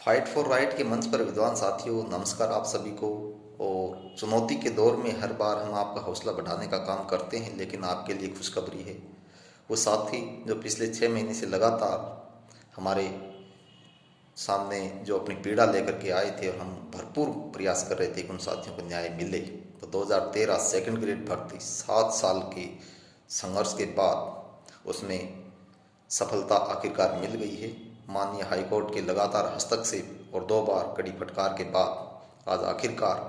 Fight for right के मंच पर विद्वान साथियों, नमस्कार आप सभी को। और चुनौती के दौर में हर बार हम आपका हौसला बढ़ाने का काम करते हैं, लेकिन आपके लिए खुशखबरी है। वो साथी जो पिछले 6 महीने से लगातार हमारे सामने जो अपनी पीड़ा लेकर के आए थे और हम भरपूर प्रयास कर रहे थे कि उन साथियों को न्याय मिले, तो 2013 सेकंड ग्रेड भर्ती 7 साल के संघर्ष के बाद उसमें सफलता आखिरकार मिल गई है। माननीय हाईकोर्ट के लगातार हस्तक्षेप और 2 बार कड़ी फटकार के बाद आज आखिरकार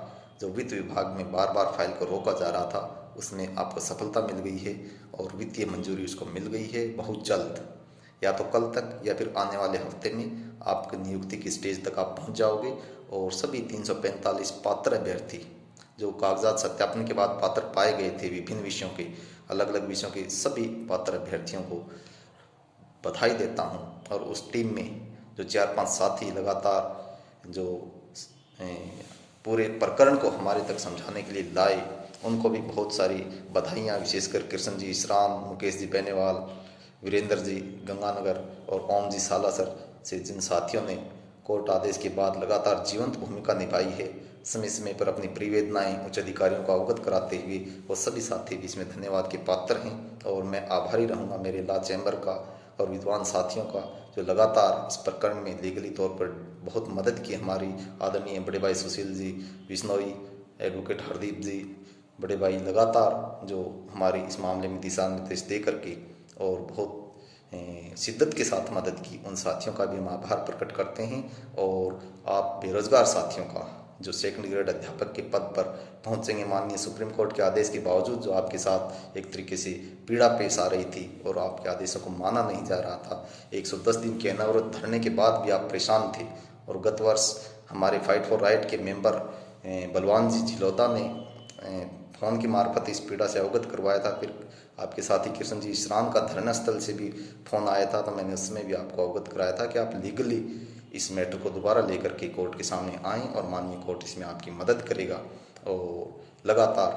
जो वित्त विभाग में बार बार फाइल को रोका जा रहा था, उसमें आपको सफलता मिल गई है और वित्तीय मंजूरी उसको मिल गई है। बहुत जल्द, या तो कल तक या फिर आने वाले हफ्ते में आपकी नियुक्ति की स्टेज तक आप पहुंच जाओगे और सभी 345 पात्र अभ्यर्थी जो कागजात सत्यापन के बाद पात्र पाए गए थे, विभिन्न विषयों के, अलग अलग विषयों के सभी पात्र अभ्यर्थियों को बधाई देता हूं। और उस टीम में जो 4-5 साथी लगातार जो पूरे प्रकरण को हमारे तक समझाने के लिए लाए, उनको भी बहुत सारी बधाइयाँ। विशेषकर कृष्ण जी इसराम, मुकेश जी बेनेवाल, वीरेंद्र जी गंगानगर और ओम जी सालासर से जिन साथियों ने कोर्ट आदेश के बाद लगातार जीवंत भूमिका निभाई है, समय समय पर अपनी प्रिवेदनाएं उच्च अधिकारियों को अवगत कराते हुए, वो सभी साथी भी इसमें धन्यवाद के पात्र हैं। और मैं आभारी रहूँगा मेरे लॉ चैम्बर का और विद्वान साथियों का, जो लगातार इस प्रकरण में लीगली तौर पर बहुत मदद की। हमारी आदरणीय बड़े भाई सुशील जी बिश्नोई, एडवोकेट हरदीप जी, बड़े भाई लगातार जो हमारी इस मामले में दिशा निर्देश दे करके और बहुत शिद्दत के साथ मदद की, उन साथियों का भी हम आभार प्रकट करते हैं। और आप बेरोजगार साथियों का जो सेकंड ग्रेड अध्यापक के पद पर पहुंचेंगे, माननीय सुप्रीम कोर्ट के आदेश के बावजूद जो आपके साथ एक तरीके से पीड़ा पेश आ रही थी और आपके आदेशों को माना नहीं जा रहा था, 110 दिन के अनवरत धरने के बाद भी आप परेशान थे। और गत वर्ष हमारे फाइट फॉर राइट के मेंबर बलवान जी झिलौता ने फ़ोन के मार्फत इस पीड़ा से अवगत करवाया था। फिर आपके साथी कृष्ण जी इशराम का धरना स्थल से भी फ़ोन आया था, तो मैंने उसमें भी आपको अवगत कराया था कि आप लीगली इस मैटर को दोबारा लेकर के कोर्ट के सामने आएँ और माननीय कोर्ट इसमें आपकी मदद करेगा। और लगातार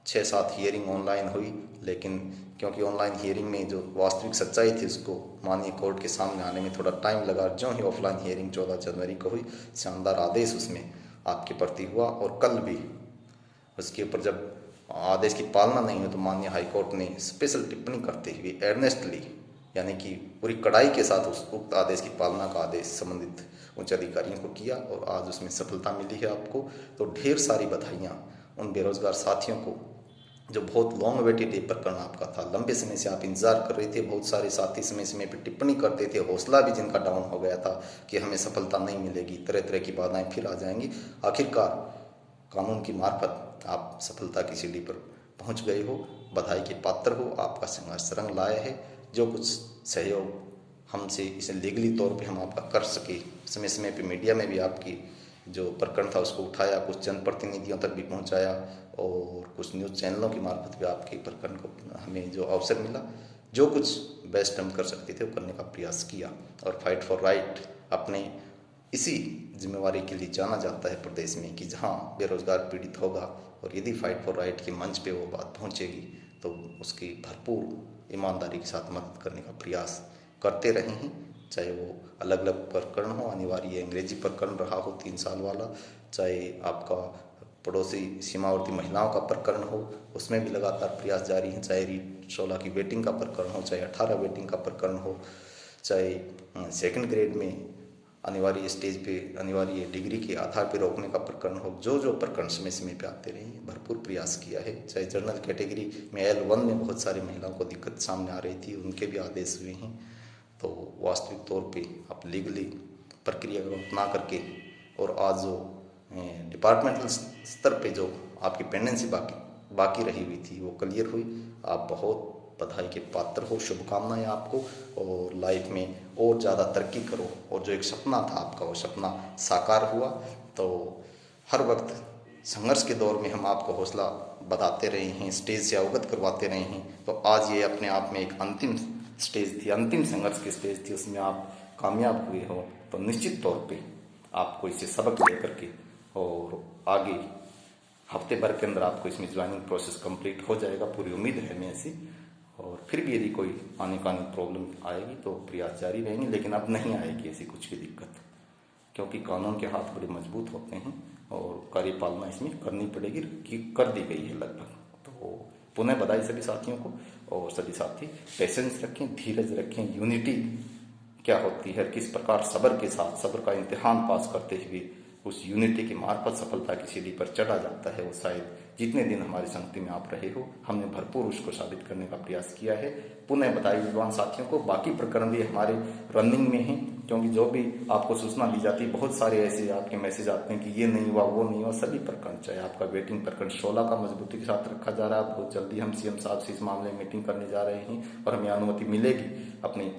6-7 हियरिंग ऑनलाइन हुई, लेकिन क्योंकि ऑनलाइन हियरिंग में जो वास्तविक सच्चाई थी उसको माननीय कोर्ट के सामने आने में थोड़ा टाइम लगा। जो ही ऑफलाइन हियरिंग 14 जनवरी को हुई, शानदार आदेश उसमें आपके प्रति हुआ। और कल भी उसके ऊपर जब आदेश की पालना नहीं हुई तो माननीय हाईकोर्ट ने स्पेशल टिप्पणी करते हुए अर्नेस्टली, यानी कि पूरी कड़ाई के साथ उस उक्त आदेश की पालना का आदेश संबंधित उच्च अधिकारियों को किया और आज उसमें सफलता मिली है आपको। तो ढेर सारी बधाइयाँ उन बेरोजगार साथियों को जो बहुत लॉन्ग वेटेड ये प्रकरण आपका था, लंबे समय से आप इंतजार कर रहे थे। बहुत सारे साथी समय समय पर टिप्पणी करते थे, हौसला भी जिनका डाउन हो गया था कि हमें सफलता नहीं मिलेगी, तरह तरह की बाधाएं फिर आ जाएंगी। आखिरकार कानून की मार्फत आप सफलता की सीढ़ी पर पहुंच गए हो, बधाई के पात्र हो। आपका संघर्ष रंग लाया है। जो कुछ सहयोग हमसे इसे लीगली तौर पे हम आपका कर सके, समय समय पे मीडिया में भी आपकी जो प्रकरण था उसको उठाया, कुछ जनप्रतिनिधियों तक भी पहुंचाया और कुछ न्यूज़ चैनलों की मार्फत भी आपके प्रकरण को हमें जो अवसर मिला, जो कुछ बेस्ट हम कर सकते थे वो करने का प्रयास किया। और फाइट फॉर राइट अपने इसी जिम्मेवारी के लिए जाना जाता है प्रदेश में कि जहाँ बेरोजगार पीड़ित होगा और यदि फाइट फॉर राइट के मंच पे वो बात पहुँचेगी तो उसकी भरपूर ईमानदारी के साथ मदद करने का प्रयास करते रहे हैं। चाहे वो अलग अलग प्रकरण हो, अनिवार्य अंग्रेजी प्रकरण रहा हो 3 साल वाला, चाहे आपका पड़ोसी सीमावर्ती महिलाओं का प्रकरण हो, उसमें भी लगातार प्रयास जारी हैं, चाहे रीट 16 की वेटिंग का प्रकरण हो, चाहे 18 वेटिंग का प्रकरण हो, चाहे सेकंड ग्रेड में अनिवार्य स्टेज पे अनिवार्य डिग्री के आधार पर रोकने का प्रकरण हो, जो जो प्रकरण समय समय पे आते रहे भरपूर प्रयास किया है। चाहे जनरल कैटेगरी में L1 में बहुत सारी महिलाओं को दिक्कत सामने आ रही थी, उनके भी आदेश हुए हैं। तो वास्तविक तौर पे आप लीगली प्रक्रिया को अपना करके और आज जो डिपार्टमेंटल स्तर पे जो आपकी पेंडेंसी बाकी रही हुई थी वो क्लियर हुई। आप बहुत बधाई के पात्र हो, शुभकामनाएं आपको, और लाइफ में और ज़्यादा तरक्की करो। और जो एक सपना था आपका वो सपना साकार हुआ। तो हर वक्त संघर्ष के दौर में हम आपको हौसला बताते रहे हैं, स्टेज से अवगत करवाते रहे हैं। तो आज ये अपने आप में एक अंतिम स्टेज थी, अंतिम संघर्ष की स्टेज थी, उसमें आप कामयाब हुए हो। तो निश्चित तौर पे आपको इससे सबक लेकर के और आगे हफ्ते भर के अंदर आपको इसमें ज्वाइनिंग प्रोसेस कंप्लीट हो जाएगा, पूरी उम्मीद है हमें ऐसी। और फिर भी यदि कोई आने प्रॉब्लम आएगी तो प्रयास जारी रहेंगे, लेकिन अब नहीं आएगी ऐसी कुछ भी दिक्कत, क्योंकि कानून के हाथ बड़े मजबूत होते हैं और कार्यपालना इसमें करनी पड़ेगी, कि कर दी गई है लगभग। तो पुनः बधाई सभी साथियों को, और सभी साथी पेशेंस रखें, धीरज रखें। यूनिटी क्या होती है, किस प्रकार सब्र के साथ सब्र का इम्तिहान पास करते हुए उस यूनिटी के मार्फत सफलता की सीढ़ी पर चढ़ा जाता है, वो शायद जितने दिन हमारी संगति में आप रहे हो हमने भरपूर उसको साबित करने का प्रयास किया है। पुनः बधाई विद्वान साथियों को। बाकी प्रकरण भी हमारे रनिंग में हैं, क्योंकि जो भी आपको सूचना दी जाती है, बहुत सारे ऐसे आपके मैसेज आते हैं कि ये नहीं हुआ, वो नहीं हुआ। सभी प्रकरण, चाहे आपका वेटिंग प्रकरण 16 का मजबूती के साथ रखा जा रहा है। बहुत जल्दी हम सीएम साहब से इस मामले में मीटिंग करने जा रहे हैं और हमें अनुमति मिलेगी अपनी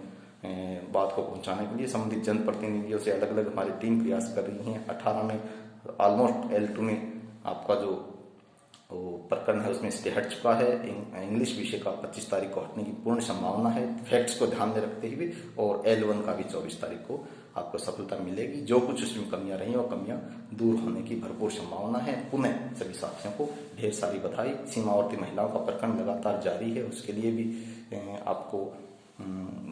बात को पहुंचाने के लिए। संबंधित जनप्रतिनिधियों से अलग अलग हमारी टीम प्रयास कर रही है। 18 में ऑलमोस्ट L2 में आपका जो प्रकरण है उसमें स्टे हट चुका है। इंग्लिश विषय का 25 तारीख को हटने की पूर्ण संभावना है, फैक्ट्स को ध्यान में रखते हुए। और L1 का भी 24 तारीख को आपको सफलता मिलेगी। जो कुछ उसमें कमियां रही वो कमियां दूर होने की भरपूर संभावना है। पुनः सभी साथियों को ढेर सारी बधाई। सीमावर्ती महिलाओं का प्रकरण लगातार जारी है, उसके लिए भी आपको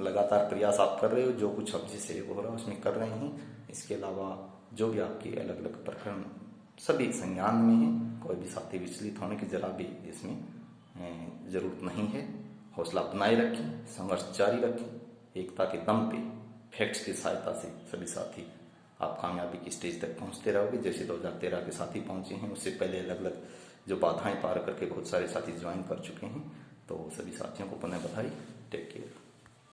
लगातार प्रयास आप कर रहे हो। जो कुछ हमसे सहयोग हो रहा है उसमें कर रहे हैं। इसके अलावा जो भी आपके अलग अलग प्रकरण सभी संज्ञान में है, कोई भी साथी विचलित होने की जरा भी इसमें जरूरत नहीं है। हौसला बनाए रखें, संघर्ष जारी रखें। एकता के दम पे फैक्ट्स की सहायता से सभी साथी आप कामयाबी की स्टेज तक पहुंचते रहोगे, जैसे 2013 के साथी पहुंचे हैं। उससे पहले अलग अलग जो बाधाएं पार करके बहुत सारे साथी ज्वाइन कर चुके हैं। तो सभी साथियों को पुनः बधाई। Take care.